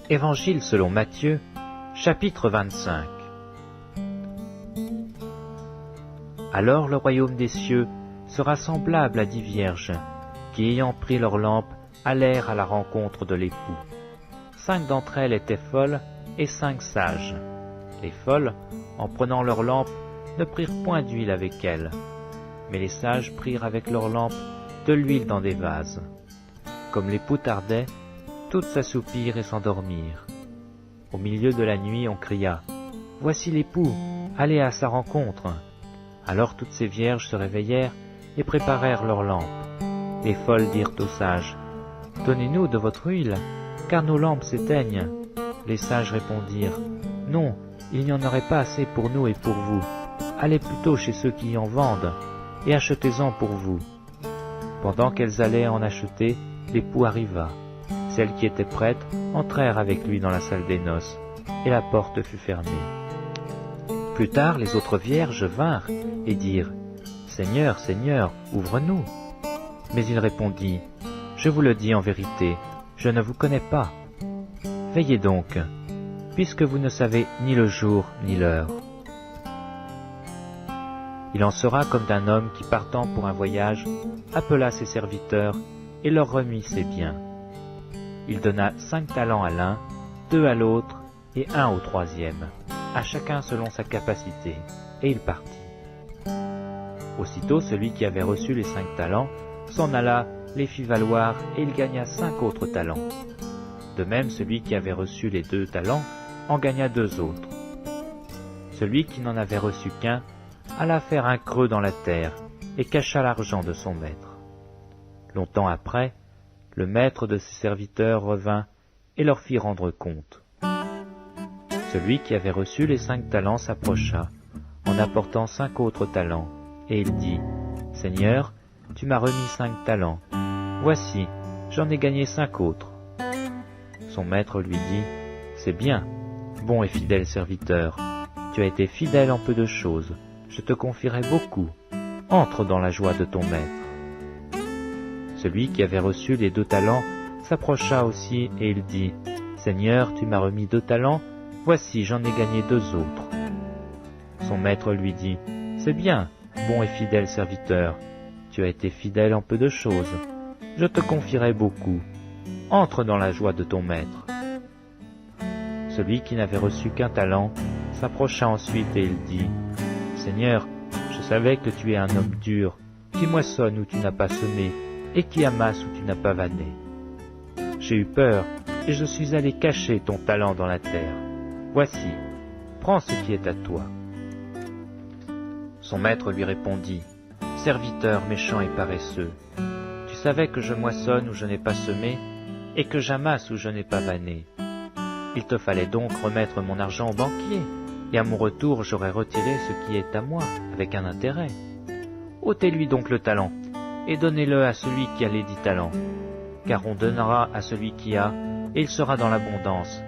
Évangile selon Matthieu, chapitre 25. Alors le royaume des cieux sera semblable à 10 vierges, qui ayant pris leurs lampes, allèrent à la rencontre de l'époux. 5 d'entre elles étaient folles et 5 sages. Les folles, en prenant leurs lampes, ne prirent point d'huile avec elles, mais les sages prirent avec leurs lampes de l'huile dans des vases. Comme l'époux tardait, toutes s'assoupirent et s'endormirent. Au milieu de la nuit, on cria « Voici l'époux, allez à sa rencontre !» Alors toutes ces vierges se réveillèrent et préparèrent leurs lampes. Les folles dirent aux sages « Donnez-nous de votre huile, car nos lampes s'éteignent. » Les sages répondirent « Non, il n'y en aurait pas assez pour nous et pour vous. Allez plutôt chez ceux qui en vendent, et achetez-en pour vous. » Pendant qu'elles allaient en acheter, l'époux arriva. Celles qui étaient prêtes entrèrent avec lui dans la salle des noces, et la porte fut fermée. Plus tard, les autres vierges vinrent et dirent « Seigneur, Seigneur, ouvre-nous !» Mais il répondit « Je vous le dis en vérité, je ne vous connais pas. Veillez donc, puisque vous ne savez ni le jour ni l'heure. » Il en sera comme d'un homme qui, partant pour un voyage, appela ses serviteurs et leur remit ses biens. Il donna 5 talents à l'un, 2 à l'autre et 1 au troisième, à chacun selon sa capacité, et il partit. Aussitôt celui qui avait reçu les 5 talents s'en alla, les fit valoir, et il gagna 5 autres talents. De même celui qui avait reçu les 2 talents en gagna 2 autres. Celui qui n'en avait reçu qu'un alla faire un creux dans la terre, et cacha l'argent de son maître. Longtemps après, le maître de ses serviteurs revint et leur fit rendre compte. Celui qui avait reçu les 5 talents s'approcha, en apportant 5 autres talents, et il dit « Seigneur, tu m'as remis 5 talents. Voici, j'en ai gagné 5 autres. » Son maître lui dit « C'est bien, bon et fidèle serviteur. Tu as été fidèle en peu de choses. Je te confierai beaucoup. Entre dans la joie de ton maître. » Celui qui avait reçu les 2 talents s'approcha aussi et il dit « Seigneur, tu m'as remis 2 talents, voici j'en ai gagné 2 autres. » Son maître lui dit « C'est bien, bon et fidèle serviteur, tu as été fidèle en peu de choses, je te confierai beaucoup, entre dans la joie de ton maître. » Celui qui n'avait reçu qu'un talent s'approcha ensuite et il dit « Seigneur, je savais que tu es un homme dur, qui moissonne où tu n'as pas semé, et qui amasse où tu n'as pas vanné. J'ai eu peur, et je suis allé cacher ton talent dans la terre. Voici, prends ce qui est à toi. » Son maître lui répondit, « Serviteur méchant et paresseux, tu savais que je moissonne où je n'ai pas semé, et que j'amasse où je n'ai pas vanné. Il te fallait donc remettre mon argent au banquier, et à mon retour j'aurais retiré ce qui est à moi, avec un intérêt. Ôtez-lui donc le talent, et donnez-le à celui qui a les 10 talents, car on donnera à celui qui a, et il sera dans l'abondance,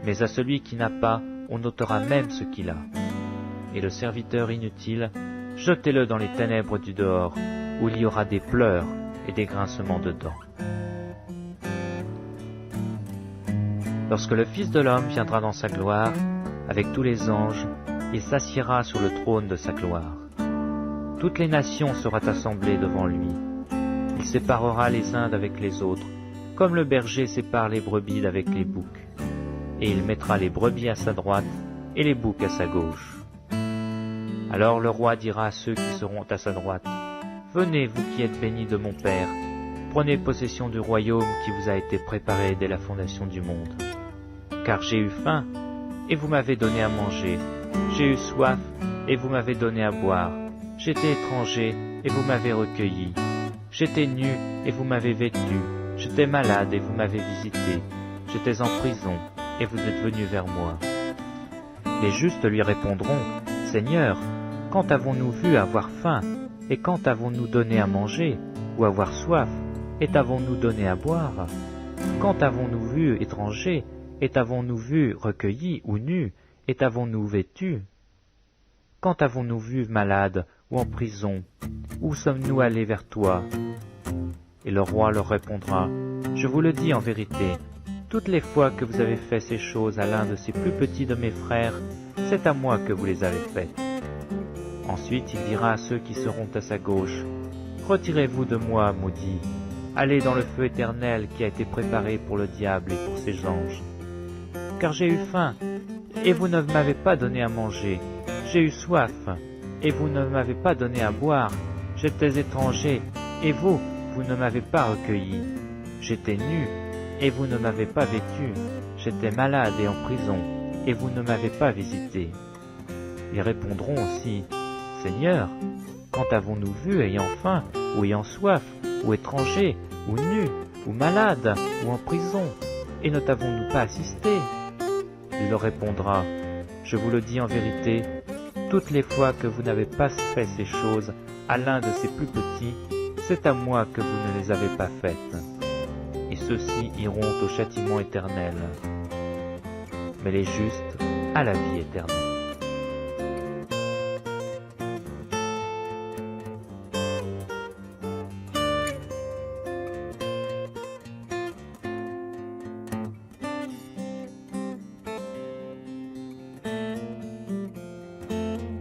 mais à celui qui n'a pas, on ôtera même ce qu'il a. Et le serviteur inutile, jetez-le dans les ténèbres du dehors, où il y aura des pleurs et des grincements de dents. Lorsque le Fils de l'homme viendra dans sa gloire, avec tous les anges, et s'assiera sur le trône de sa gloire, toutes les nations seront assemblées devant lui. Il séparera les uns d'avec les autres, comme le berger sépare les brebis d'avec les boucs. Et il mettra les brebis à sa droite et les boucs à sa gauche. Alors le roi dira à ceux qui seront à sa droite, « Venez, vous qui êtes bénis de mon Père, prenez possession du royaume qui vous a été préparé dès la fondation du monde. Car j'ai eu faim, et vous m'avez donné à manger. J'ai eu soif, et vous m'avez donné à boire. J'étais étranger, et vous m'avez recueilli. J'étais nu, et vous m'avez vêtu. J'étais malade, et vous m'avez visité. J'étais en prison, et vous êtes venus vers moi. » Les justes lui répondront, « Seigneur, quand avons-nous vu avoir faim, et quand avons-nous donné à manger, ou avoir soif, et t'avons-nous donné à boire? Quand avons-nous vu étranger, et t'avons-nous vu recueilli ou nu, et t'avons-nous vêtu? Quand avons-nous vu malade ou en prison? Où sommes-nous allés vers toi? » Et le roi leur répondra, « Je vous le dis en vérité, toutes les fois que vous avez fait ces choses à l'un de ces plus petits de mes frères, c'est à moi que vous les avez faites. Ensuite il dira à ceux qui seront à sa gauche, retirez-vous de moi, maudits, allez dans le feu éternel qui a été préparé pour le diable et pour ses anges. Car j'ai eu faim, et vous ne m'avez pas donné à manger, j'ai eu soif, et vous ne m'avez pas donné à boire, j'étais étranger, et vous ne m'avez pas recueilli, j'étais nu, et vous ne m'avez pas vêtu, j'étais malade et en prison, et vous ne m'avez pas visité. Ils répondront aussi, Seigneur, quand avons-nous vu ayant faim, ou ayant soif, ou étranger, ou nu, ou malade, ou en prison, et ne t'avons-nous pas assisté? Il leur répondra, je vous le dis en vérité, toutes les fois que vous n'avez pas fait ces choses à l'un de ces plus petits, c'est à moi que vous ne les avez pas faites. Et ceux-ci iront au châtiment éternel, mais les justes à la vie éternelle.